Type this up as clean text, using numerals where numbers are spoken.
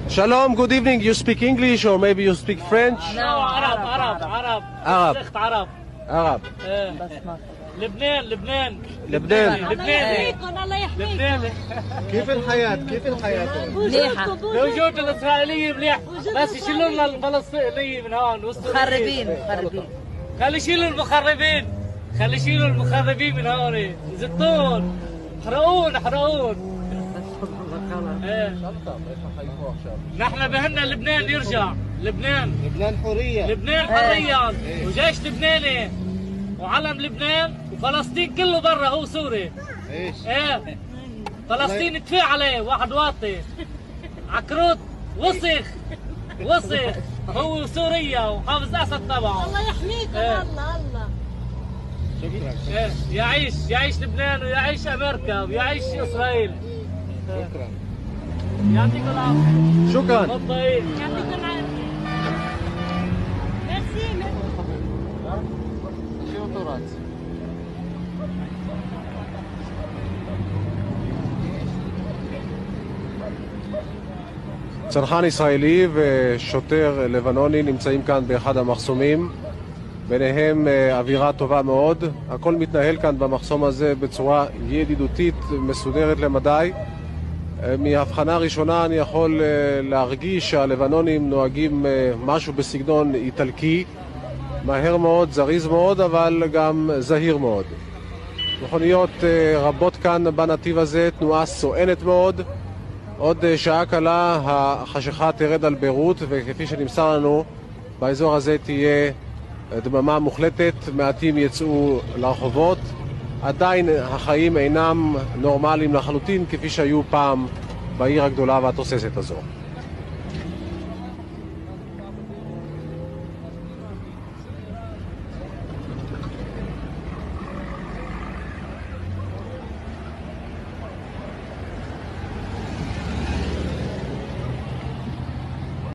Shalom, good evening. You speak English or maybe you speak French? No, Arab. Arab. Arab. Arab. لبنان. Lebanon. الله يحميكم. كيف الحياة؟ مليحة. موجود الإسرائيلية مليح، بس يشيلوا لنا الفلسطينية من هون. مخربين. خلي يشيلوا المخربين من هون. زيتون. حرقون. نحن بهنا لبنان يرجع. لبنان حرية. لبنان حرية وجيش لبناني وعلم لبنان وفلسطين كله برا هو سوري. ايش؟ ايه فلسطين تفيع عليه واحد واطي عكروت وسخ هو سوريا وحافظ اسد تبعه. الله يحميكم. الله ايه يعيش لبنان ويعيش امريكا ويعيش اسرائيل. شكرا. يعطيكم العافية. شكرا. تفضلي. يعطيكم العافية. ميرسي. צנחן ישראלי ושוטר לבנוני נמצאים כאן באחד המחסומים, ביניהם אווירה טובה מאוד. הכל מתנהל כאן במחסום הזה בצורה ידידותית, מסודרת למדי. מהבחנה ראשונה אני יכול להרגיש שהלבנונים נוהגים משהו בסגנון איטלקי, מהר מאוד, זריז מאוד, אבל גם זהיר מאוד. מכוניות רבות כאן בנתיב הזה, תנועה סואנת מאוד. עוד שעה קלה החשיכה תרד על ביירות, וכפי שנמסר לנו באזור הזה תהיה דממה מוחלטת, מעטים יצאו לרחובות. עדיין החיים אינם נורמליים לחלוטין כפי שהיו פעם בעיר הגדולה והתוססת הזו.